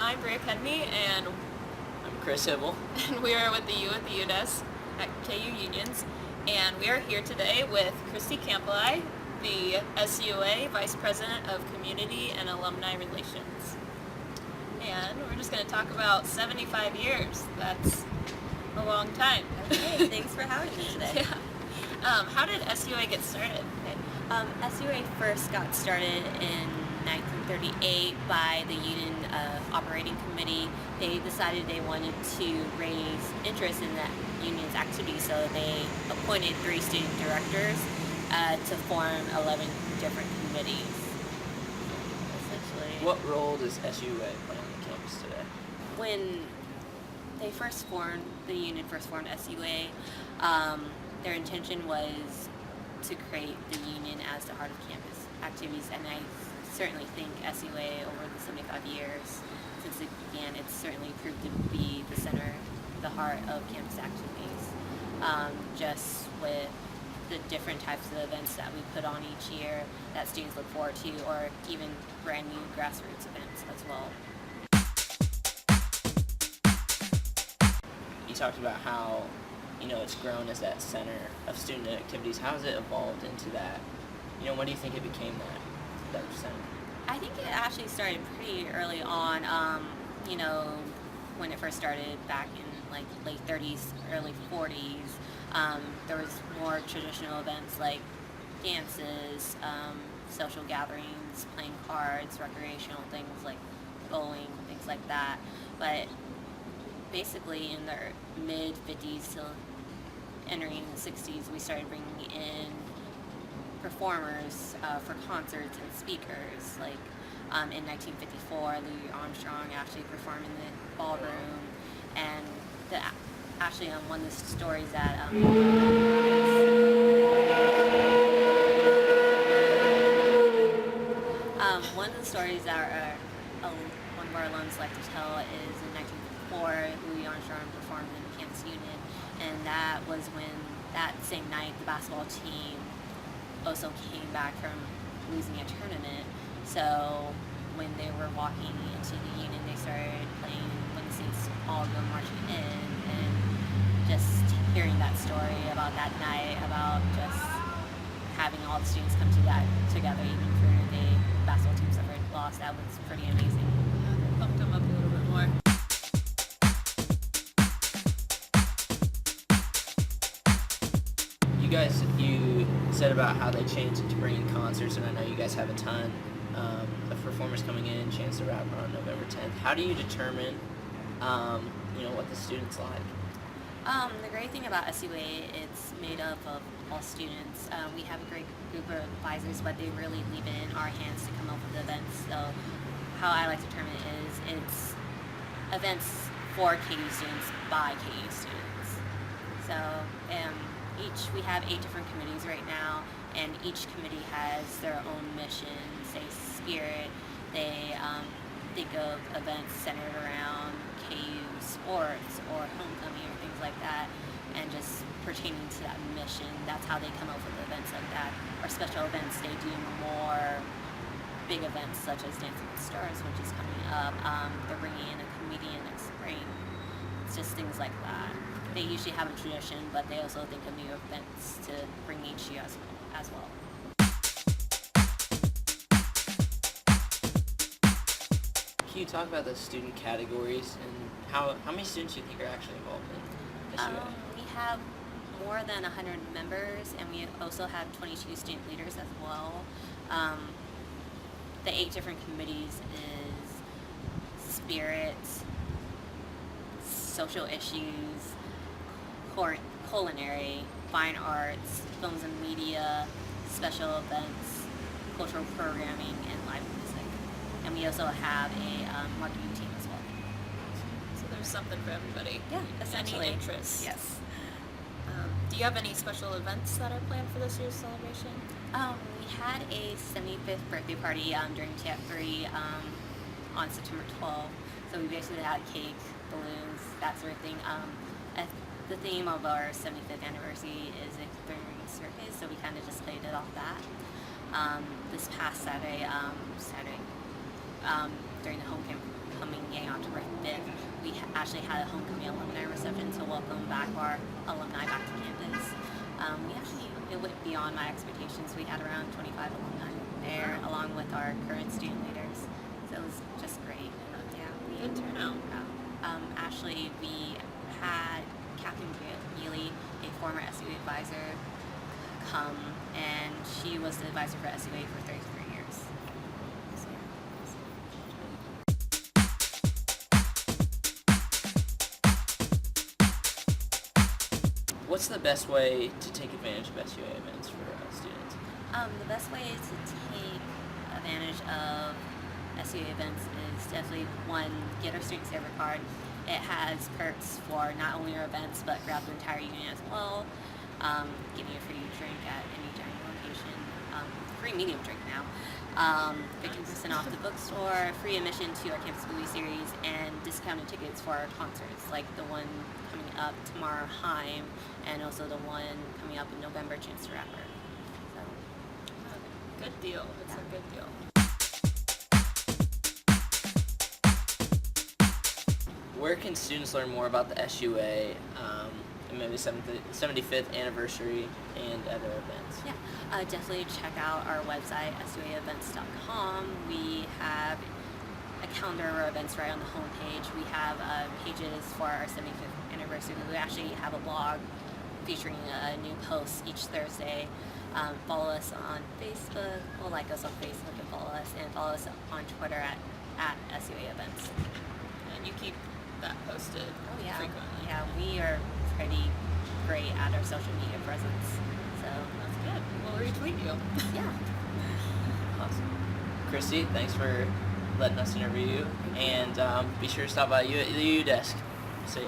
I'm Bria Kedney, and I'm Chris Hibble. we are with the U at the UDES at KU Unions, and we are here today with Christy Khamphilay, the SUA Vice President of Community and Alumni Relations. And we're just going to talk about 75 years. That's a long time. Okay, thanks for having me today. Yeah. How did SUA get started? SUA first got started in 1938 by the Union Operating Committee. They decided they wanted to raise interest in the union's activities, so they appointed 3 student directors to form 11 different committees. Essentially, What role does SUA play on the campus today? when they first formed, the union first formed SUA, their intention was to create the union as the heart of campus activities, and I certainly think SUA over the 75 years since it began, it's certainly proved to be the center, the heart of campus activities. Just with the different types of events that we put on each year that students look forward to, or even brand new grassroots events as well. You talked about how, it's grown as that center of student activities. How has it evolved into that? When do you think it became that center? I think it actually started pretty early on, when it first started back in like late 30s, early 40s. There was more traditional events like dances, social gatherings, playing cards, recreational things like bowling, things like that. But basically in the mid-50s till entering the 60s, we started bringing in performers for concerts and speakers. Like in 1954, Louis Armstrong actually performed in the ballroom, and actually one of the stories that one of the stories that one of our alums like to tell is in 1954, Louis Armstrong performed in the campus union, and that was when that same night the basketball team also came back from losing a tournament. So when they were walking into the union, they started playing When the Saints All Go Marching In, and just hearing that story about that night, about just having all the students come together even for the basketball team suffered loss, that was pretty amazing. Yeah, pumped them up a little bit more. You said about how they changed it to bringing concerts, and I know you guys have a ton of performers coming in, Chance the Rapper on November 10th. How do you determine, what the students like? The great thing about SUA, it's made up of all students. We have a great group of advisors, but they really leave it in our hands to come up with events. So how I like to determine it is it's events for KU students by KU students. So we have 8 different committees right now, and each committee has their own mission, say spirit. They think of events centered around KU sports or homecoming or things like that, and just pertaining to that mission. That's how they come up with events like that. Or special events, they do more big events such as Dancing with Stars, which is coming up. They're bringing in a comedian next spring. It's just things like that. They usually have a tradition, but they also think of new events to bring each year as well. Can you talk about the student categories and how many students do you think are actually involved in SUA? We have more than 100 members, and we also have 22 student leaders as well. The 8 different committees is spirit, social issues, culinary, fine arts, films and media, special events, cultural programming, and live music. And we also have a marketing team as well. So there's something for everybody. Yeah, essentially. Any interests. Yes. Do you have any special events that are planned for this year's celebration? We had a 75th birthday party during TF 3 on September 12th. So we basically had cake, balloons, that sort of thing. The theme of our 75th anniversary is Experience Circus, so we kind of just played it off that. This past Saturday, during the upcoming October 5th, we actually had a homecoming alumni reception to welcome back our alumni back to campus. It went beyond my expectations. We had around 25 alumni there, along with our current student leaders. So it was just great. Yeah, Good turnout. Actually, we had Captain Neely, a former SUA advisor, come, and she was the advisor for SUA for 33 years. So, What's the best way to take advantage of SUA events for students? the best way to take advantage of SUA events is definitely, one, get our student saver card. It has perks for not only our events but throughout the entire union as well. Giving you a free drink at any dining location, free medium drink now, 15% off the bookstore, free admission to our campus movie series, and discounted tickets for our concerts, like the one coming up tomorrow, Heim, and also the one coming up in November, Chance the Rapper. So, Good deal. It's a good deal. Where can students learn more about the SUA, and maybe 75th anniversary and other events? yeah, definitely check out our website, suaevents.com. We have a calendar of our events right on the homepage. We have pages for our 75th anniversary. We actually have a blog featuring new posts each Thursday. Follow us on Facebook, well, like us on Facebook and follow us on Twitter at SUA Events. And you keep that posted frequently. Yeah, we are pretty great at our social media presence. So That's good. We'll retweet you. yeah. Awesome. Christy, thanks for letting us interview you, and be sure to stop by you at the U desk. See ya.